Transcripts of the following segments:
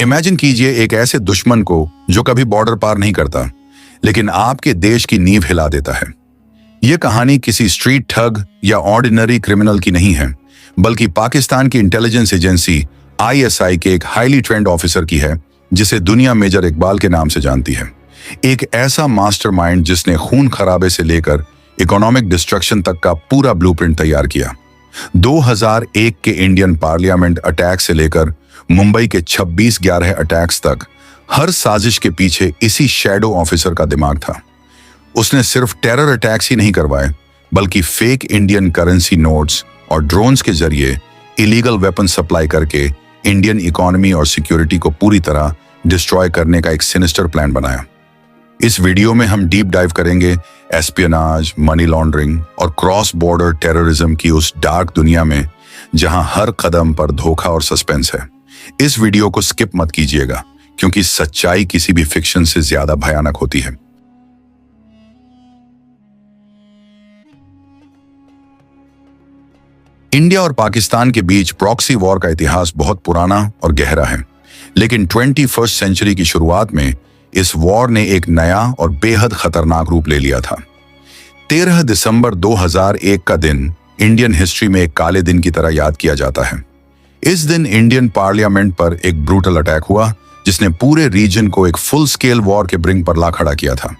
Imagine कीजिए एक ऐसे दुश्मन को जो कभी बॉर्डर पार नहीं करता, लेकिन आपके देश की नींव हिला देता है। यह कहानी किसी स्ट्रीट ठग या ऑर्डिनरी क्रिमिनल की नहीं है, बल्कि पाकिस्तान की इंटेलिजेंस एजेंसी आईएसआई के एक हाईली ट्रेंड ऑफिसर की है, जिसे दुनिया मेजर इकबाल के नाम से जानती है। एक ऐसा मास्टरमाइंड जिसने खून खराबे से लेकर इकोनॉमिक डिस्ट्रक्शन तक का पूरा ब्लूप्रिंट तैयार किया। 2001 के इंडियन पार्लियामेंट अटैक से लेकर मुंबई के 26/11 अटैक्स तक हर साजिश के पीछे इसी शैडो ऑफिसर का दिमाग था। उसने सिर्फ टेरर अटैक्स ही नहीं करवाए, बल्कि फेक इंडियन करेंसी नोट्स और ड्रोन्स के जरिए इलीगल वेपन सप्लाई करके इंडियन इकोनॉमी और सिक्योरिटी को पूरी तरह डिस्ट्रॉय करने का एक सिनिस्टर प्लान बनाया। इस वीडियो में हम डीप डाइव करेंगे एस्पियोनाज, मनी लॉन्ड्रिंग और क्रॉस बॉर्डर टेररिज्म की उस डार्क दुनिया में जहां हर कदम पर धोखा और सस्पेंस है। इस वीडियो को स्किप मत कीजिएगा, क्योंकि सच्चाई किसी भी फिक्शन से ज्यादा भयानक होती है। इंडिया और पाकिस्तान के बीच प्रॉक्सी वॉर का इतिहास बहुत पुराना और गहरा है, लेकिन 21वीं सेंचुरी की शुरुआत में इस वॉर ने एक नया और बेहद खतरनाक रूप ले लिया था। 13 दिसंबर 2001 का दिन इंडियन हिस्ट्री में एक काले दिन की तरह याद किया जाता है। इस दिन इंडियन पार्लियामेंट पर एक ब्रूटल अटैक हुआ, जिसने पूरे रीजन को एक फुल स्केल वॉर के ब्रिंक पर ला खड़ा किया था।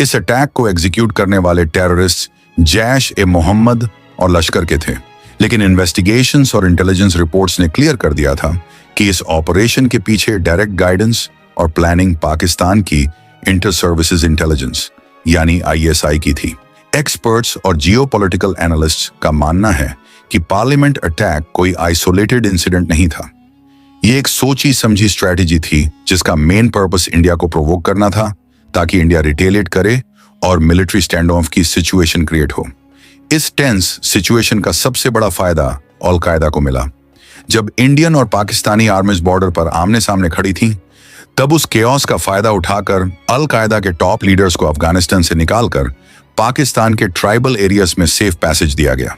इस अटैक को एग्जीक्यूट करने वाले टेररिस्ट जैश-ए-मोहम्मद और लश्कर के थे, लेकिन इन्वेस्टिगेशंस और इंटेलिजेंस रिपोर्ट्स ने क्लियर कर दिया था कि इस ऑपरेशन के पीछे डायरेक्ट गाइडेंस और प्लानिंग पाकिस्तान की इंटर सर्विसेज इंटेलिजेंस यानी आईएसआई की थी। एक्सपर्ट्स और जियोपॉलिटिकल एनालिस्ट्स का मानना है कि पार्लियामेंट अटैक कोई आइसोलेटेड इंसिडेंट नहीं था। यह एक सोची समझी स्ट्रेटेजी थी, जिसका मेन पर्पस इंडिया को प्रोवोक करना था, ताकि इंडिया रिटेलिएट करे और मिलिट्री स्टैंड ऑफ की सिचुएशन क्रिएट हो। इस टेंस सिचुएशन का सबसे बड़ा फायदा अल कायदा को मिला। जब इंडियन और पाकिस्तानी आर्मीज बॉर्डर पर आमने सामने खड़ी थी, तब उस केओस का फायदा उठाकर अल कायदा के टॉप लीडर्स को अफगानिस्तान से निकालकर पाकिस्तान के ट्राइबल एरियाज में सेफ पैसेज दिया गया।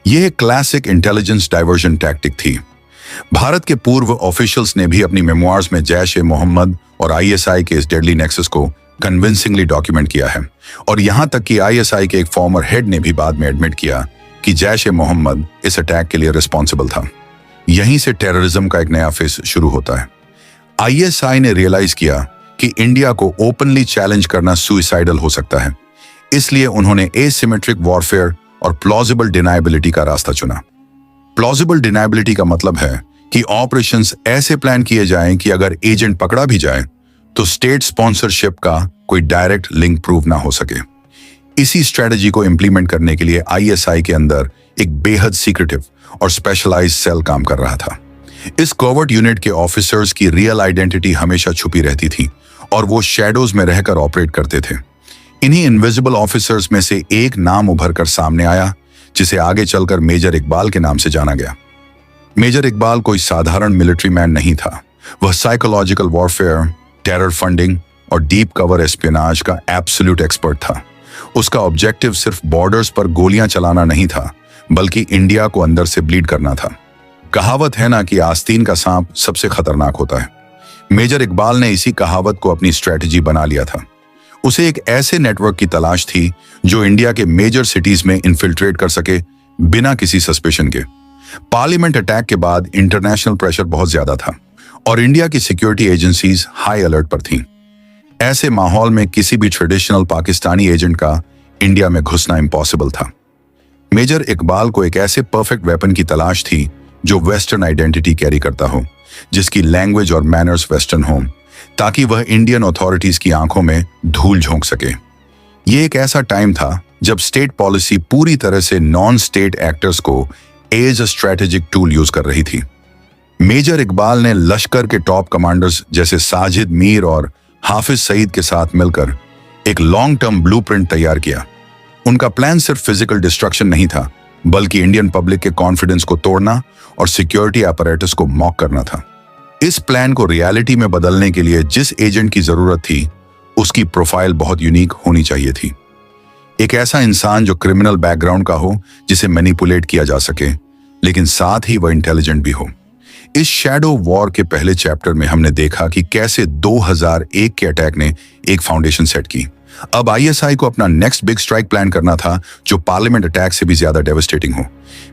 यह एक क्लासिक इंटेलिजेंस डाइवर्जन टैक्टिक थी। भारत के पूर्व ऑफिशियल्स ने भी अपनी मेमोइर्स में जैश-ए-मोहम्मद और आईएसआई के इस डेडली नेक्सस को कन्विंसिंगली डॉक्यूमेंट किया है, और यहां तक कि आईएसआई के एक फॉर्मर हेड ने भी बाद में एडमिट किया कि जैश-ए-मोहम्मद इस अटैक के लिए रिस्पॉन्सिबल था। यहीं से टेररिज्म का एक नया फेज शुरू होता है। आईएसआई ने रियलाइज किया कि इंडिया को ओपनली चैलेंज करना सुइसाइडल हो सकता है, इसलिए उन्होंने एसिमेट्रिक वॉरफेयर और प्लॉजिबल डिनायबिलिटी का रास्ता चुना। प्लॉजिबल डिनायबिलिटी का मतलब है कि ऑपरेशंस ऐसे प्लान किए जाएं कि अगर एजेंट पकड़ा भी जाए तो स्टेट स्पॉन्सरशिप का कोई डायरेक्ट लिंक प्रूव ना हो सके। इसी स्ट्रेटजी को इंप्लीमेंट करने के लिए आईएसआई के अंदर एक बेहद सीक्रेटिव और स्पेशलाइज्ड सेल काम कर रहा था। इस कोवर्ट यूनिट के ऑफिसर्स की रियल आइडेंटिटी हमेशा छुपी रहती थी, और वो शैडोज में रहकर ऑपरेट करते थे। इन्हीं इनविजिबल ऑफिसर्स में से एक नाम उभर कर सामने आया, जिसे आगे चलकर मेजर इकबाल के नाम से जाना गया। मेजर इकबाल कोई साधारण मिलिट्री मैन नहीं था। वह साइकोलॉजिकल वॉरफेयर, टेरर फंडिंग और डीप कवर एस्पियोनाज का एब्सोल्यूट एक्सपर्ट था। उसका ऑब्जेक्टिव सिर्फ बॉर्डर्स पर गोलियां चलाना नहीं था, बल्कि इंडिया को अंदर से ब्लीड करना था। कहावत है ना कि आस्तीन का सांप सबसे खतरनाक होता है। मेजर इकबाल ने इसी कहावत को अपनी स्ट्रेटजी बना लिया था। उसे एक ऐसे नेटवर्क की तलाश थी जो इंडिया के मेजर सिटीज में इन्फिल्ट्रेट कर सके बिना किसी सस्पेशन के। पार्लियामेंट अटैक के बाद इंटरनेशनल प्रेशर बहुत ज्यादा था, और इंडिया की सिक्योरिटी एजेंसीज हाई अलर्ट पर थीं। ऐसे माहौल में किसी भी ट्रेडिशनल पाकिस्तानी एजेंट का इंडिया में घुसना इम्पॉसिबल था। मेजर इकबाल को एक ऐसे परफेक्ट वेपन की तलाश थी जो वेस्टर्न आइडेंटिटी कैरी करता हो, जिसकी लैंग्वेज और मैनर्स वेस्टर्न हो, ताकि वह इंडियन अथॉरिटीज की आंखों में धूल झोंक सके। यह एक ऐसा टाइम था जब स्टेट पॉलिसी पूरी तरह से नॉन स्टेट एक्टर्स को as a strategic tool use कर रही थी। मेजर इकबाल ने लश्कर के टॉप कमांडर्स जैसे साजिद मीर और हाफिज सईद के साथ मिलकर एक लॉन्ग टर्म ब्लूप्रिंट तैयार किया। उनका प्लान सिर्फ फिजिकल डिस्ट्रक्शन नहीं था, बल्कि इंडियन पब्लिक के कॉन्फिडेंस को तोड़ना और सिक्योरिटी apparatus को मॉक करना था। इस प्लान को रियलिटी में बदलने के लिए जिस एजेंट की जरूरत थी, उसकी प्रोफाइल बहुत यूनिक होनी चाहिए थी। एक ऐसा इंसान जो क्रिमिनल बैकग्राउंड का हो, जिसे मैनिपुलेट किया जा सके, लेकिन साथ ही वह इंटेलिजेंट भी हो। इस शैडो वॉर के पहले चैप्टर में हमने देखा कि कैसे 2001 के अटैक ने एक फाउंडेशन सेट की। अब आईएसआई को अपना नेक्स्ट बिग स्ट्राइक प्लान करना था जो पार्लियामेंट अटैक से भी ज्यादा डेवास्टेटिंग हो।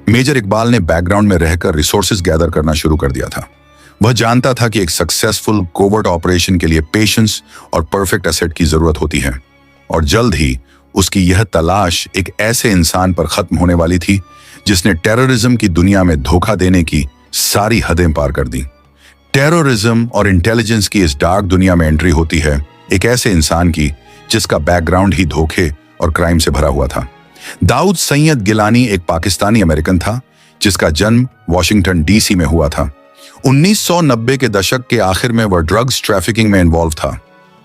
मेजर इकबाल ने बैकग्राउंड में रहकर रिसोर्सेज गैदर करना शुरू कर दिया था। वह जानता था कि एक सक्सेसफुल कोवर्ट ऑपरेशन के लिए पेशेंस और परफेक्ट एसेट की जरूरत होती है, और जल्द ही उसकी यह तलाश एक ऐसे इंसान पर खत्म होने वाली थी जिसने टेररिज्म की दुनिया में धोखा देने की सारी हदें पार कर दी। टेररिज्म और इंटेलिजेंस की इस डार्क दुनिया में एंट्री होती है एक ऐसे इंसान की जिसका बैकग्राउंड ही धोखे और क्राइम से भरा हुआ था। दाऊद सैयद गिलानी एक पाकिस्तानी अमेरिकन था जिसका जन्म वॉशिंगटन डीसी में हुआ था। 1990 के दशक के आखिर में वह ड्रग्स ट्रैफिकिंग में इन्वॉल्व था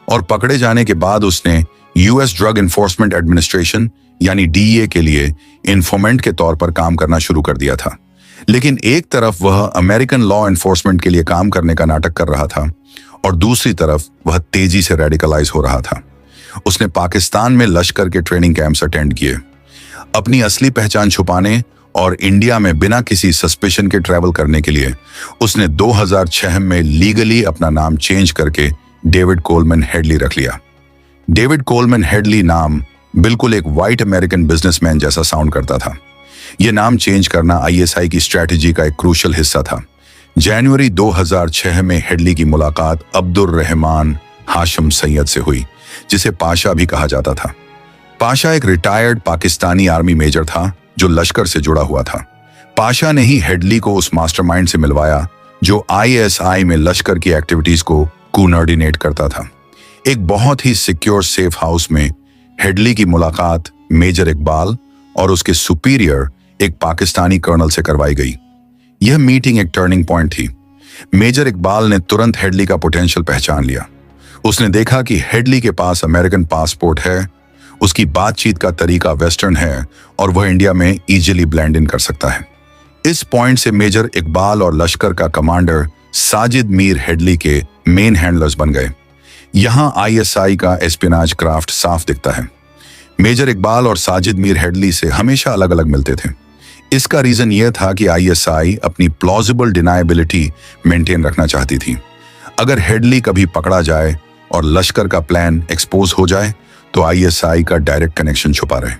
और पकड़े जाने के बाद उसने यूएस ड्रग एनफोर्समेंट एडमिनिस्ट्रेशन यानी डीईए के लिए इन्फॉर्मेंट के तौर पर काम करना शुरू कर दिया था। लेकिन एक तरफ वह अमेरिकन लॉ एनफोर्समेंट के लिए काम करने का नाटक कर रहा था और दूसरी तरफ वह तेजी से रेडिकलाइज हो रहा था। उसने पाकिस्तान में लश्कर के ट्रेनिंग कैंप्स अटेंड किए। अपनी असली पहचान छुपाने और इंडिया में बिना किसी सस्पेशन के ट्रैवल करने के लिए उसने 2006 में लीगली अपना नाम चेंज करके डेविड कोलमैन हेडली रख लिया। डेविड कोलमैन हेडली नाम बिल्कुल एक व्हाइट अमेरिकन बिजनेसमैन जैसा साउंड करता था। यह नाम चेंज करना आईएसआई की स्ट्रैटेजी का एक क्रूशियल हिस्सा था। जनवरी 2006 में हेडली की मुलाकात अब्दुल रहमान हाशिम सैयद से हुई, जिसे पाशा भी कहा जाता था। पाशा एक रिटायर्ड पाकिस्तानी आर्मी मेजर था जो लश्कर से जुड़ा हुआ था। पाशा ने ही हेडली को उस मास्टरमाइंड से मिलवाया जो आईएसआई में लश्कर की एक्टिविटीज को कोऑर्डिनेट करता था। एक बहुत ही सिक्योर सेफ हाउस में हेडली की मुलाकात मेजर इकबाल और उसके सुपीरियर एक पाकिस्तानी कर्नल से करवाई गई। यह मीटिंग एक टर्निंग पॉइंट थी। मेजर इकबाल ने तुरंत हेडली का पोटेंशियल पहचान लिया। उसने देखा कि हेडली के पास अमेरिकन पासपोर्ट है, उसकी बातचीत का तरीका वेस्टर्न है और वह इंडिया में इजीली ब्लेंड इन कर सकता है। इस पॉइंट से मेजर इकबाल और लश्कर का कमांडर साजिद मीर हेडली के मेन हैंडलर्स बन गए। यहां आईएसआई का एस्पियोनेज क्राफ्ट साफ दिखता है। मेजर इकबाल और साजिद मीर हेडली से हमेशा अलग अलग मिलते थे। इसका रीजन यह था कि आईएसआई अपनी प्लॉजिबल डिनायबिलिटी मेंटेन रखना चाहती थी। अगर हेडली कभी पकड़ा जाए और लश्कर का प्लान एक्सपोज हो जाए तो आईएसआई का डायरेक्ट कनेक्शन छुपा रहे।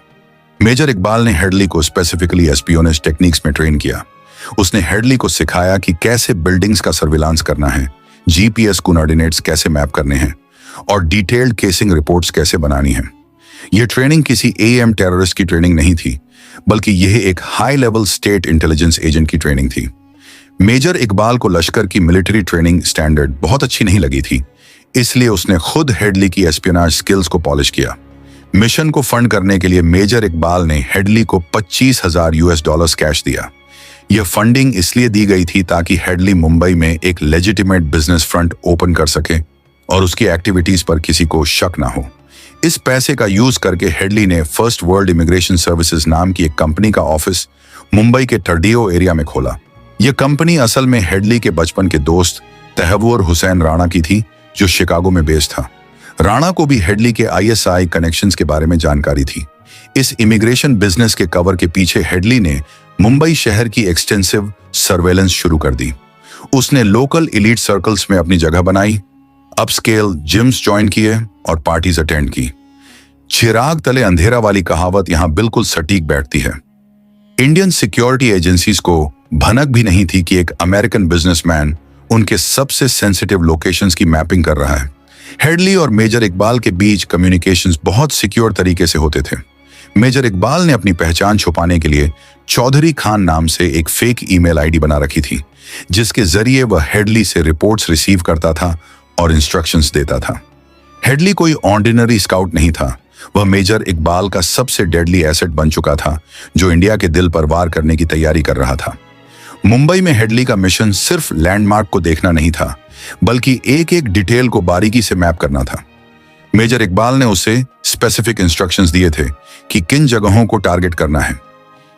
मेजर इकबाल ने हेडली को स्पेसिफिकली एस्पियोनेज टेक्निक्स में ट्रेन किया। उसने हेडली को सिखाया कि कैसे बिल्डिंग्स का सर्विलांस करना है, जीपीएस कोऑर्डिनेट्स कैसे मैप करने हैं और डिटेल्ड केसिंग रिपोर्ट्स कैसे बनानी है। यह ट्रेनिंग किसी एएम टेररिस्ट की ट्रेनिंग नहीं थी, बल्कि यह एक high level state intelligence agent की ट्रेनिंग थी। मेजर इकबाल को लश्कर की मिलिट्री ट्रेनिंग स्टैंडर्ड बहुत अच्छी नहीं लगी थी, इसलिए उसने खुद हेडली की एस्पियोनेज स्किल्स को पॉलिश किया। मिशन को फंड करने के लिए मेजर इकबाल ने हेडली को $25,000 कैश दिया। यह फंडिंग इसलिए दी गई थी ताकि हेडली मुंबई में एक लेजिटिमेट बिजनेस फ्रंट ओपन कर सके और उसकी एक्टिविटीज पर किसी को शक ना हो। इस पैसे का यूज करके हेडली ने फर्स्ट वर्ल्ड इमिग्रेशन सर्विसेज नाम की एक कंपनी का ऑफिस मुंबई के टर्डियो एरिया में खोला। यह कंपनी असल में हेडली के बचपन के दोस्त तहव्वुर हुसैन राणा की थी, जो शिकागो में बेस्ड था। राणा को भी हेडली के आईएसआई कनेक्शंस के बारे में जानकारी थी। इस इमिग्रेशन बिजनेस के कवर के पीछे हेडली ने मुंबई शहर की एक्सटेंसिव सर्वेलेंस शुरू कर दी। उसने लोकल एलीट सर्कल्स में अपनी जगह बनाई, अपस्केल जिम्स ज्वाइन किए और पार्टीज अटेंड की। चिराग तले अंधेरा वाली कहावत यहां बिल्कुल सटीक बैठती है। इंडियन सिक्योरिटी एजेंसीज को भनक भी नहीं थी कि एक अमेरिकन बिजनेसमैन उनके सबसे सेंसिटिव लोकेशंस की मैपिंग कर रहा है। हेडली और मेजर इकबाल के बीच कम्युनिकेशंस बहुत सिक्योर तरीके से होते थे। मेजर इकबाल ने अपनी पहचान छुपाने के लिए चौधरी खान नाम से एक फेक ईमेल आईडी बना रखी थी, जिसके जरिए वह हेडली से रिपोर्ट्स रिसीव करता था और इंस्ट्रक्शंस देता था। हेडली कोई ऑर्डिनरी स्काउट नहीं था, वह मेजर इकबाल का सबसे डेडली एसेट बन चुका था, जो इंडिया के दिल पर वार करने की तैयारी कर रहा था। मुंबई में हेडली का मिशन सिर्फ लैंडमार्क को देखना नहीं था, बल्कि एक एक डिटेल को बारीकी से मैप करना था। मेजर इकबाल ने उसे स्पेसिफिक इंस्ट्रक्शंस दिए थे कि किन जगहों को टारगेट करना है।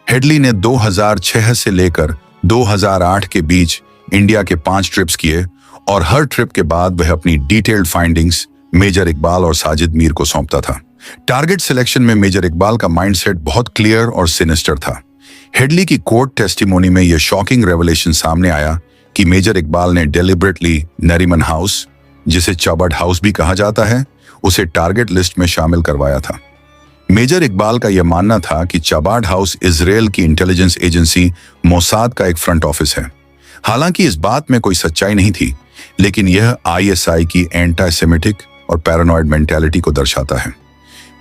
हेडली ने 2006 से लेकर 2008 के बीच इंडिया के 5 ट्रिप्स किए और हर ट्रिप के बाद वह अपनी डिटेल्ड फाइंडिंग्स मेजर इकबाल और साजिद मीर को सौंपता था। टारगेट सिलेक्शन में मेजर इकबाल का माइंडसेट बहुत क्लियर और सिनिस्टर था। हेडली की कोर्ट टेस्टिमोनी में यह शॉकिंग रेवलेशन सामने आया कि मेजर इकबाल ने डेलिबरेटली नरीमन हाउस, जिसे चबर्ड हाउस भी कहा जाता है, उसे टारगेट लिस्ट में शामिल करवाया था। मेजर इकबाल का यह मानना था कि चबर्ड हाउस इजराइल की इंटेलिजेंस एजेंसी मोसाद का एक फ्रंट ऑफिस है। हालांकि इस बात में कोई सच्चाई नहीं थी, लेकिन यह आईएसआई की एंटी सेमिटिक और पैरानॉइड मेंटालिटी को दर्शाता है।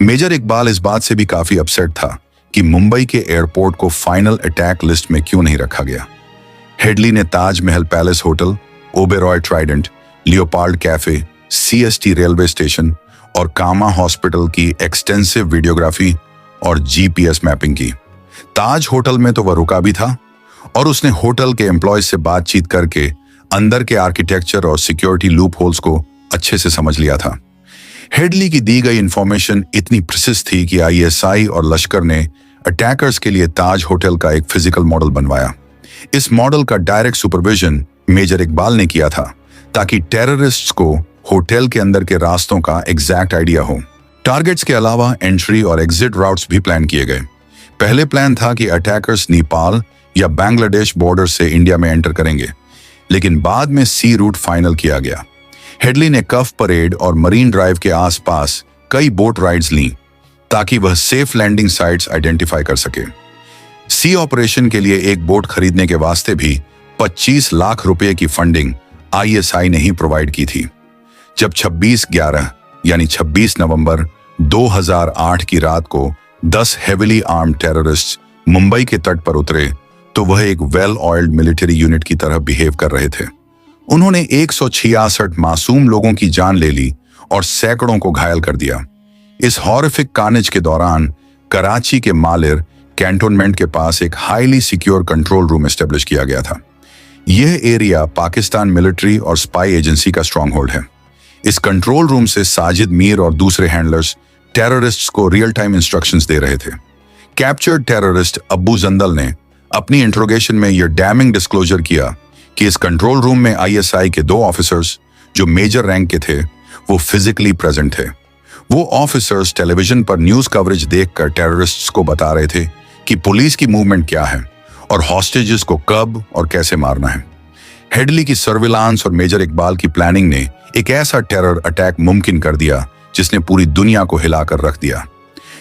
मेजर इकबाल इस बात से भी काफी अपसेट था कि मुंबई के एयरपोर्ट को फाइनल अटैक लिस्ट में क्यों नहीं रखा गया। हेडली ने Taj Mahal palace hotel, Oberoi Trident, leopard cafe, CST railway station और कामा हॉस्पिटल की एक्सटेंसिव वीडियोग्राफी और जीपीएस मैपिंग की। ताज होटल में तो वह रुका भी था और उसने होटल के एम्प्लॉयज से बातचीत करके अंदर के आर्किटेक्चर और सिक्योरिटी लूप होल्स को अच्छे से समझ लिया था। हेडली की दी गई इंफॉर्मेशन इतनी प्रिसिस थी कि आईएसआई और लश्कर ने अटैकर्स के लिए ताज होटल का एक फिजिकल मॉडल बनवाया। इस मॉडल का डायरेक्ट सुपरविजन मेजर इकबाल ने किया था, ताकि टेररिस्ट्स को होटल के अंदर के रास्तों का एग्जैक्ट आइडिया हो। टारगेट्स के अलावा एंट्री और एग्जिट राउट्स भी प्लान किए गए। पहले प्लान था कि अटैकर्स नेपाल या बांग्लादेश बॉर्डर से इंडिया में एंटर करेंगे, लेकिन बाद में सी रूट फाइनल किया गया। हेडली ने कफ परेड और मरीन ड्राइव के आसपास कई बोट राइड्स लीं, ताकि वह सेफ लैंडिंग साइट्स आइडेंटिफाई कर सके। सी ऑपरेशन के लिए एक बोट खरीदने के वास्ते भी 25 लाख रुपए की फंडिंग आईएसआई ने ही प्रोवाइड की थी। जब 26/11 यानी 26 नवंबर 2008 की रात को 10 हेविली आर्म्ड टेररिस्ट्स मुंबई के तट पर उतरे, तो वह एक वेल ऑयल्ड मिलिट्री यूनिट की तरह बिहेव कर रहे थे। उन्होंने 166 मासूम लोगों की जान ले ली और सैकड़ों को घायल कर दिया। इस हॉरिफिक कार्नेज के दौरान कराची के मालिर कैंटोनमेंट के पास एक highly secure control room establish किया गया था। यह एरिया पाकिस्तान मिलिट्री और स्पाई एजेंसी का स्ट्रॉन्ग होल्ड है। इस कंट्रोल रूम से साजिद मीर और दूसरे हैंडलर्स टेररिस्ट्स को रियल टाइम इंस्ट्रक्शंस दे रहे थे। कैप्चर्ड टेररिस्ट अब्बू जंदल ने अपनी इंट्रोगेशन में यह डैमिंग डिस्क्लोजर किया कि इस कंट्रोल रूम में आईएसआई के 2 ऑफिसर्स जो मेजर रैंक के थे, वो फिजिकली प्रेजेंट थे। वो ऑफिसर्स टेलीविजन पर न्यूज कवरेज देखकर टेररिस्ट्स को बता रहे थे कि पुलिस की मूवमेंट क्या है और हॉस्टेजेस को कब और कैसे मारना है। हेडली की सर्विलांस और मेजर इकबाल की प्लानिंग ने एक ऐसा टेरर अटैक मुमकिन कर दिया जिसने पूरी दुनिया को हिलाकर रख दिया।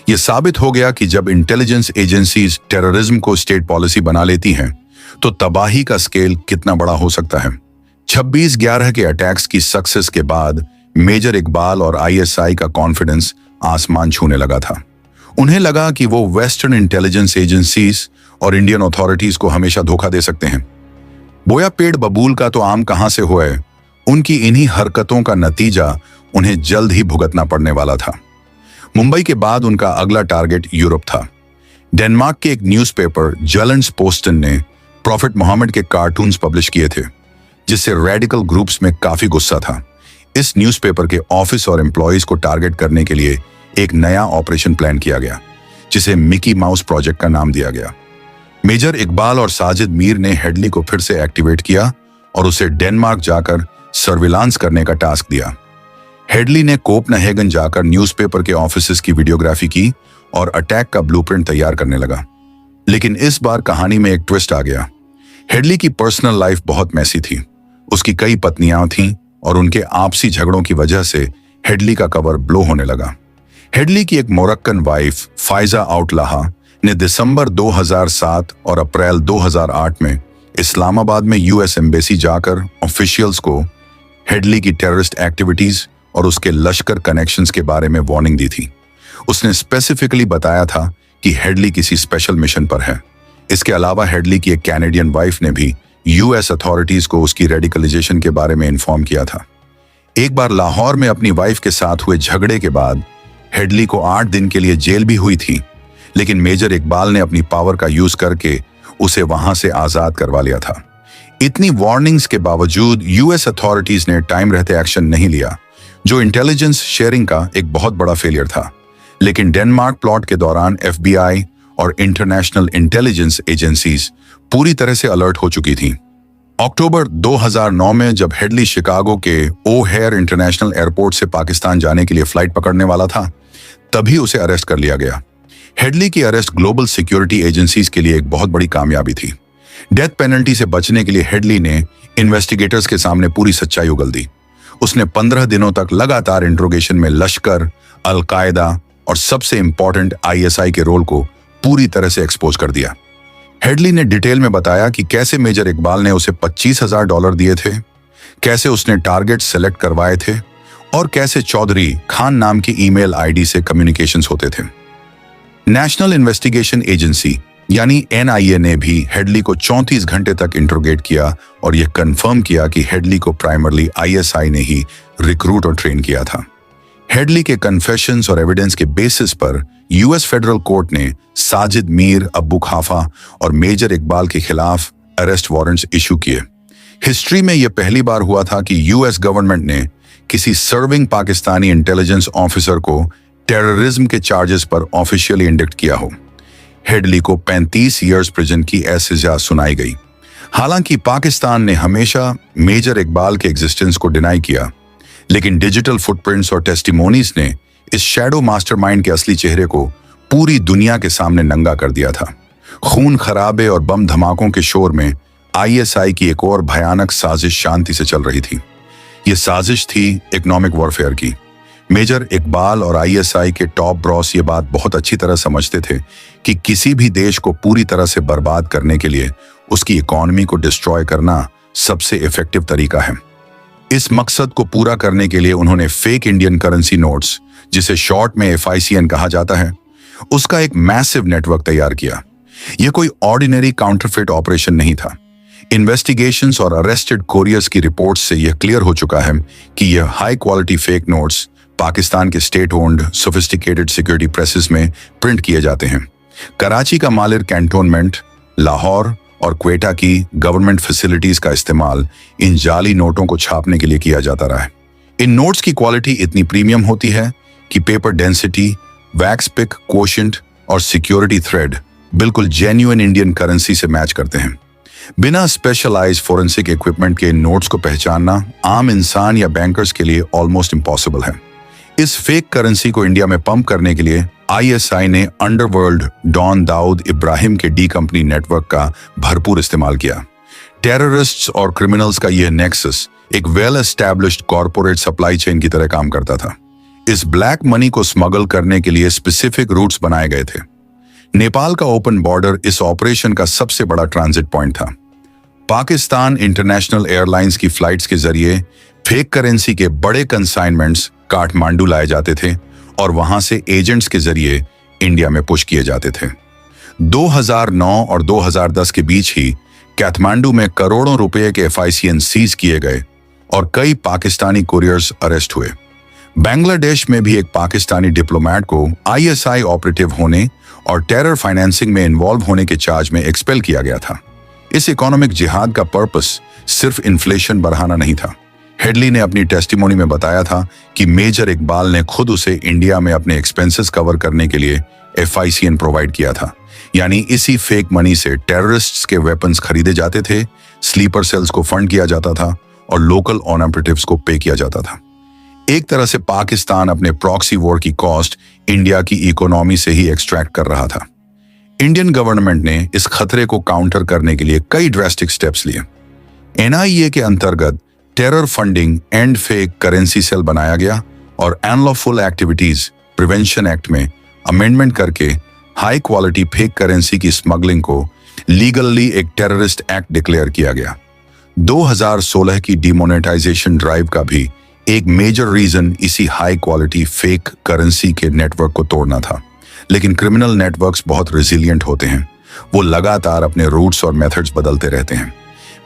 यह साबित हो गया कि जब इंटेलिजेंस एजेंसीज टेररिज्म को स्टेट पॉलिसी बना लेती हैं, तो तबाही का स्केल कितना बड़ा हो सकता है। 26/11 के अटैक्स की सक्सेस के बाद मेजर इकबाल और आईएसआई का कॉन्फिडेंस आसमान छूने लगा था। उन्हें लगा कि वो वेस्टर्न इंटेलिजेंस एजेंसीज और इंडियन अथॉरिटीज को हमेशा धोखा दे सकते हैं। बोया पेड़ बबूल का तो आम कहां से हुआ है, उनकी इन्हीं हरकतों का नतीजा उन्हें जल्द ही भुगतना पड़ने वाला था। मुंबई के बाद उनका अगला टारगेट यूरोप था। डेनमार्क के एक न्यूज़पेपर जलंस पोस्टन ने प्रॉफिट मोहम्मद के कार्टून्स पब्लिश किए थे, जिससे रेडिकल ग्रुप्स में काफी गुस्सा था। इस न्यूज़पेपर के ऑफिस और एम्प्लॉयज को टारगेट करने के लिए एक नया ऑपरेशन प्लान किया गया, जिसे मिकी माउस प्रोजेक्ट का नाम दिया गया। मेजर इकबाल और साजिद मीर ने हेडली को फिर से एक्टिवेट किया और उसे डेनमार्क जाकर सर्विलांस करने का टास्क दिया। हेडली ने कोपनहेगन जाकर न्यूज़पेपर के ऑफिसेस की वीडियोग्राफी की और अटैक का ब्लूप्रिंट तैयार करने लगा। लेकिन इस बार कहानी में एक ट्विस्ट आ गया। हेडली की पर्सनल लाइफ बहुत मैसी थी। उसकी कई पत्नियां थीं और उनके आपसी झगड़ों की वजह से हेडली का कवर ब्लो होने लगा। हेडली की एक मोरक्कन वाइफ फाइजा आउटलाहा ने दिसंबर 2007 और अप्रैल 2008 में इस्लामाबाद में यूएस एम्बेसी जाकर ऑफिशियल्स को हेडली की टेररिस्ट एक्टिविटीज और उसके लश्कर कनेक्शंस के बारे में वार्निंग दी थी। उसने स्पेसिफिकली बताया था कि हेडली किसी स्पेशल मिशन पर है। इसके अलावा हेडली की एक कैनेडियन वाइफ ने भी यूएस अथॉरिटीज को उसकी रेडिकलाइजेशन के बारे में इन्फॉर्म किया था। एक बार लाहौर में अपनी वाइफ के साथ हुए झगड़े के बाद हेडली को 8 दिन के लिए जेल भी हुई थी, लेकिन मेजर इकबाल ने अपनी पावर का यूज करके उसे वहां से आजाद करवा लिया था। इतनी वार्निंग्स के बावजूद यूएस अथॉरिटीज ने टाइम रहते एक्शन नहीं लिया, जो इंटेलिजेंस शेयरिंग का एक बहुत बड़ा फेलियर था। लेकिन डेनमार्क प्लॉट के दौरान एफबीआई और इंटरनेशनल इंटेलिजेंस एजेंसीज पूरी तरह से अलर्ट हो चुकी थीं। अक्टूबर 2009 में जब हेडली शिकागो के ओहेयर इंटरनेशनल एयरपोर्ट से पाकिस्तान जाने के लिए फ्लाइट पकड़ने वाला था, तभी उसे अरेस्ट कर लिया गया। हेडली की अरेस्ट ग्लोबल सिक्योरिटी एजेंसीज के लिए एक बहुत बड़ी कामयाबी थी, डेथ पेनल्टी से बचने के लिए हेडली ने इन्वेस्टिगेटर्स के सामने पूरी सच्चाई उगल दी। उसने 15 दिनों तक लगातार इंट्रोगेशन में लश्कर, अल-कायदा और सबसे इंपॉर्टेंट आईएसआई के रोल को पूरी तरह से एक्सपोज कर दिया। हेडली ने डिटेल में बताया कि कैसे मेजर इकबाल ने उसे $25,000 दिए थे, कैसे उसने टारगेट सेलेक्ट करवाए थे और कैसे चौधरी खान नाम की ईमेल आईडी से कम्युनिकेशंस होते थे। नेशनल इन्वेस्टिगेशन एजेंसी यानी एनआईए ने भी हेडली को 34 घंटे तक इंट्रोगेट किया और यह कंफर्म किया कि हेडली को प्राइमरली आईएसआई ने ही रिक्रूट और ट्रेन किया था। हेडली के कन्फेशंस और एविडेंस के बेसिस पर यूएस फेडरल कोर्ट ने साजिद मीर, अब्बू खाफा और मेजर इकबाल के खिलाफ अरेस्ट वारंट्स इशू किए। हिस्ट्री में यह पहली बार हुआ था कि यूएस गवर्नमेंट ने किसी सर्विंग पाकिस्तानी इंटेलिजेंस ऑफिसर को टेररिज्म के चार्जेस पर ऑफिशियली इंडिक्ट किया हो। हेडली को 35 इयर्स प्रिजन की सजा सुनाई गई। हालांकि पाकिस्तान ने हमेशा मेजर इकबाल के एग्जिस्टेंस को डिनाई किया, लेकिन डिजिटल फुटप्रिंट्स और टेस्टिमोनीज ने इस शैडो मास्टरमाइंड के असली चेहरे को पूरी दुनिया के सामने नंगा कर दिया था। खून खराबे और बम धमाकों के शोर में आईएसआई की एक और भयानक साजिश शांति से चल रही थी। यह साजिश थी इकोनॉमिक वॉरफेयर की। मेजर इकबाल और आईएसआई के टॉप ब्रॉस ये बात बहुत अच्छी तरह समझते थे कि किसी भी देश को पूरी तरह से बर्बाद करने के लिए उसकी इकोनॉमी को डिस्ट्रॉय करना सबसे इफेक्टिव तरीका है। इस मकसद को पूरा करने के लिए उन्होंने फेक इंडियन करेंसी नोट्स, जिसे शॉर्ट में FICN कहा जाता है, उसका एक मैसिव नेटवर्क तैयार किया। यह कोई ऑर्डिनरी काउंटरफिट ऑपरेशन नहीं था। इन्वेस्टिगेशंस और अरेस्टेड कोरियर्स की रिपोर्ट्स से यह क्लियर हो चुका है कि यह high quality fake notes Pakistan के state owned sophisticated security presses में प्रिंट किए जाते हैं। कराची का मालिर कैंटोनमेंट, लाहौर और क्वेटा की गवर्नमेंट फैसिलिटीज का इस्तेमाल इन जाली नोटों को छापने के लिए किया जाता रहा है। इन नोट्स की क्वालिटी इतनी प्रीमियम होती है कि paper density, wax pick quotient और सिक्योरिटी थ्रेड बिल्कुल जेन्युइन इंडियन करेंसी से मैच करते हैं। बिना स्पेशलाइज्ड फोरेंसिक इक्विपमेंट के इन नोट्स को पहचानना आम इंसान या बैंकर्स के लिए ऑलमोस्ट इम्पॉसिबल है। इस फेक करेंसी को इंडिया में पंप करने के लिए आईएसआई ने अंडरवर्ल्ड डॉन दाऊद इब्राहिम के डी कंपनी नेटवर्क का भरपूर इस्तेमाल किया। टेररिस्ट्स और क्रिमिनल्स का यह नेक्सस एक well established corporate supply chain की तरह काम करता था। इस ब्लैक मनी को स्मगल करने के लिए स्पेसिफिक रूट्स बनाए गए थे। नेपाल का ओपन बॉर्डर इस ऑपरेशन का सबसे बड़ा ट्रांजिट पॉइंट था। पाकिस्तान इंटरनेशनल एयरलाइंस की फ्लाइट्स के जरिए फेक करेंसी के बड़े कंसाइनमेंट्स काठमांडू लाए जाते थे और वहां से एजेंट्स के जरिए इंडिया में पुश किए जाते थे। 2009 और 2010 के बीच ही काठमांडू में करोड़ों रुपए के FICN सीज किए गए और कई पाकिस्तानी कुरियर्स अरेस्ट हुए। बांग्लादेश में भी एक पाकिस्तानी डिप्लोमेट को ISI ऑपरेटिव होने और टेरर फाइनेंसिंग में इन्वॉल्व होने के चार्ज में एक्सपेल किया गया था। इस इकोनॉमिक जिहाद का पर्पस सिर्फ इन्फ्लेशन बढ़ाना नहीं था। हेडली ने अपनी टेस्टिमोनी में बताया था कि मेजर इकबाल ने खुद उसे इंडिया में अपने एक्सपेंसेस कवर करने के लिए FICN प्रोवाइड किया था। यानी इसी फेक मनी से टेररिस्ट्स के वेपन्स खरीदे जाते थे, स्लीपर सेल्स को फंड किया जाता था और लोकल ऑपरेटिव्स को पे किया जाता था। एक तरह से पाकिस्तान अपने प्रॉक्सी वॉर की कॉस्ट इंडिया की इकोनॉमी से ही एक्सट्रैक्ट कर रहा था। इंडियन गवर्नमेंट ने इस खतरे को काउंटर करने के लिए कई ड्रास्टिक स्टेप्स लिए। NIA के अंतर्गत terror funding and fake currency cell बनाया गया और अनलॉफुल एक्टिविटीज प्रिवेंशन एक्ट में अमेंडमेंट करके हाई क्वालिटी फेक करेंसी की स्मगलिंग को लीगली एक टेररिस्ट एक्ट डिक्लेयर किया गया। 2016 की डिमोनेटाइजेशन ड्राइव का भी एक मेजर रीजन इसी हाई क्वालिटी फेक करेंसी के नेटवर्क को तोड़ना था। लेकिन क्रिमिनल नेटवर्क्स बहुत रेजिलिएंट होते हैं, वो लगातार अपने रूट्स और मेथड्स बदलते रहते हैं।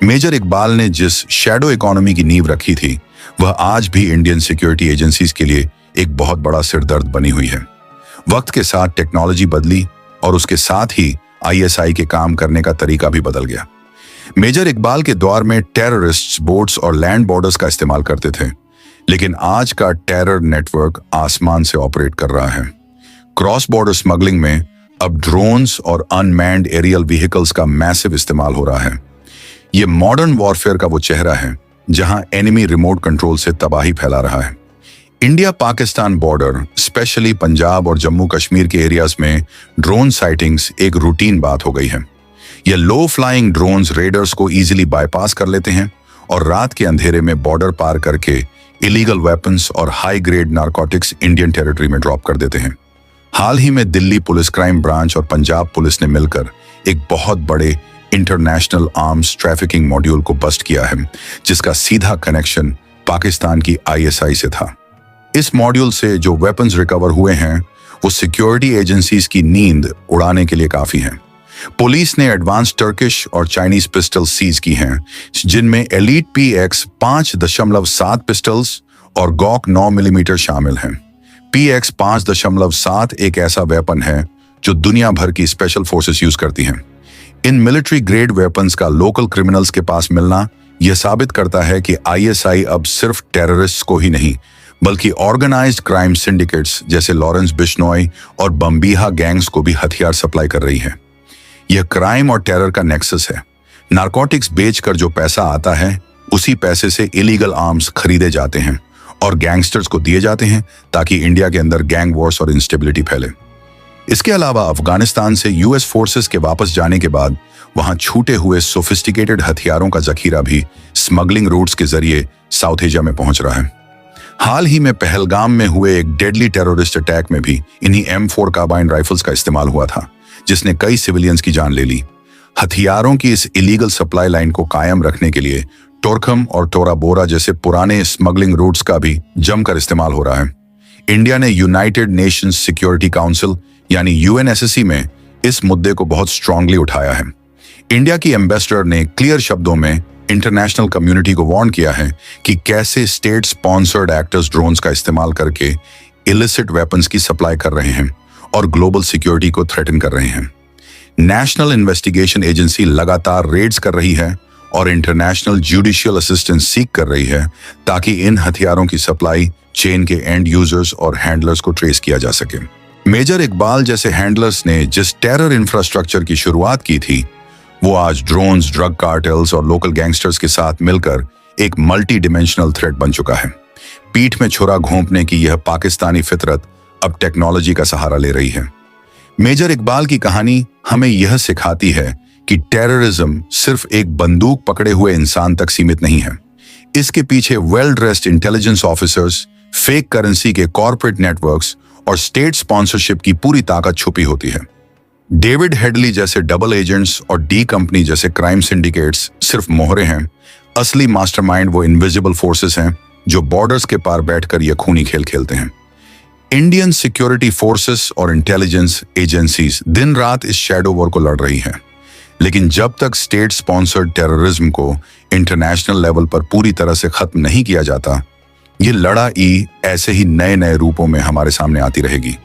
मेजर इकबाल ने जिस शैडो इकोनॉमी की नींव रखी थी, वह आज भी इंडियन सिक्योरिटी एजेंसीज के लिए एक बहुत बड़ा सिरदर्द बनी हुई है। वक्त के साथ टेक्नोलॉजी बदली और उसके साथ ही ISI के काम करने का तरीका भी बदल गया। मेजर इकबाल के दौर में टेररिस्ट्स बोट्स और लैंड बॉर्डर्स का इस्तेमाल करते थे, लेकिन आज का टेरर नेटवर्क आसमान से ऑपरेट कर रहा है। क्रॉस बॉर्डर स्मगलिंग में अब ड्रोन्स और अनमैन्ड एरियल व्हीकल्स का मैसिव इस्तेमाल हो रहा है। ये मॉडर्न वॉरफेयर का वो चेहरा है जहां एनिमी रिमोट कंट्रोल से तबाही फैला रहा है। India Pakistan border, specially Punjab और जम्मू कश्मीर के एरियाज में ड्रोन साइटिंग्स एक रूटीन बात हो गई है। ये लो फ्लाइंग ड्रोन्स रेडर्स को इजीली बाईपास कर लेते हैं और रात के अंधेरे में बॉर्डर पार करके इलीगल वेपन्स और high grade narcotics Indian territory में ड्रॉप कर देते हैं। हाल ही में दिल्ली पुलिस क्राइम ब्रांच और पंजाब पुलिस ने मिलकर एक बहुत बड़े इंटरनेशनल आर्म्स ट्रैफिकिंग मॉड्यूल को बस्ट किया है, जिसका सीधा कनेक्शन पाकिस्तान की आईएसआई से था। इस मॉड्यूल से जो वेपन्स रिकवर हुए हैं वो सिक्योरिटी एजेंसीज की नींद उड़ाने के लिए काफी हैं। पुलिस ने एडवांस टर्किश और चाइनीज पिस्टल सीज की हैं, जिनमें एलीट PX 5.7 पिस्टल्स और गॉक 9 मिलीमीटर शामिल हैं। PX 5.7 एक ऐसा वेपन है जो दुनिया भर की स्पेशल फोर्सेस यूज करती हैं। इन मिलिट्री ग्रेड वेपन्स का लोकल क्रिमिनल्स के पास मिलना यह साबित करता है कि आईएसआई अब सिर्फ टेररिस्ट्स को ही नहीं बल्कि ऑर्गेनाइज्ड क्राइम सिंडिकेट्स जैसे लॉरेंस बिश्नोई और बम्बीहा गैंग्स को भी हथियार सप्लाई कर रही है। यह क्राइम और टेरर का नेक्सस है। नारकोटिक्स बेचकर जो पैसा आता है उसी पैसे से इलीगल आर्म्स खरीदे जाते हैं और गैंगस्टर्स को दिए जाते हैं ताकि इंडिया के अंदर गैंग वॉर्स और इंस्टेबिलिटी फैले। इसके अलावा अफगानिस्तान से यूएस फोर्सेस के वापस जाने के बाद वहां छूटे हुए सोफिस्टिकेटेड हथियारों का जखीरा भी स्मगलिंग रूट्स के जरिए साउथ एशिया में पहुंच रहा है। हाल ही में पहलगाम में हुए एक डेडली टेररिस्ट अटैक में भी इन्हीं M4 कार्बाइन राइफल्स का इस्तेमाल हुआ था, जिसने कई सिविलियंस की जान ले ली। हथियारों की इस इलीगल सप्लाई लाइन को कायम रखने के लिए टोरखम और टोरा बोरा जैसे पुराने स्मगलिंग रूट्स का भी जमकर इस्तेमाल हो रहा है। इंडिया ने यूनाइटेड नेशंस सिक्योरिटी काउंसिल यानी UNSC में इस मुद्दे को बहुत स्ट्रांगली उठाया है। इंडिया की एम्बेसडर ने क्लियर शब्दों में इंटरनेशनल कम्युनिटी को वार्न किया है कि कैसे स्टेट स्पॉन्सर्ड एक्टर्स ड्रोन्स का इस्तेमाल करके इलिसिट वेपन्स की सप्लाई कर रहे हैं और ग्लोबल सिक्योरिटी को थ्रेटन कर रहे हैं। नेशनल इन्वेस्टिगेशन एजेंसी लगातार रेड्स कर रही है और इंटरनेशनल जुडिशियल असिस्टेंस सीक कर रही है ताकि इन हथियारों की सप्लाई चेन के एंड यूजर्स और हैंडलर्स को ट्रेस किया जा सके। मेजर इकबाल जैसे हैंडलर्स ने जिस टेरर इंफ्रास्ट्रक्चर की शुरुआत की थी वो आज ड्रोन्स, ड्रग कार्टेल्स और लोकल गैंगस्टर्स के साथ मिलकर एक मल्टी डिमेंशनल थ्रेट बन चुका है। पीठ में छुरा घोंपने की यह पाकिस्तानी फितरत अब टेक्नोलॉजी का सहारा ले रही है। मेजर इकबाल की कहानी हमें यह सिखाती है कि टेररिज्म सिर्फ एक बंदूक पकड़े हुए इंसान तक सीमित नहीं है। इसके पीछे well dressed intelligence officers, fake currency के कॉर्पोरेट नेटवर्क्स और स्टेट स्पॉन्सरशिप की पूरी ताकत छुपी होती है। डेविड हेडली जैसे डबल एजेंट्स और डी कंपनी जैसे क्राइम सिंडिकेट्स सिर्फ मोहरे हैं। असली मास्टरमाइंड वो इनविजिबल फोर्सेस हैं जो बॉर्डर्स के पार बैठकर यह खूनी खेल खेलते हैं। इंडियन सिक्योरिटी फोर्सेस और इंटेलिजेंस एजेंसीज दिन रात इस शैडो वॉर को लड़ रही हैं, लेकिन जब तक स्टेट स्पॉन्सर्ड टेररिज्म को इंटरनेशनल लेवल पर पूरी तरह से खत्म नहीं किया जाता, ये लड़ाई ऐसे ही नए नए रूपों में हमारे सामने आती रहेगी।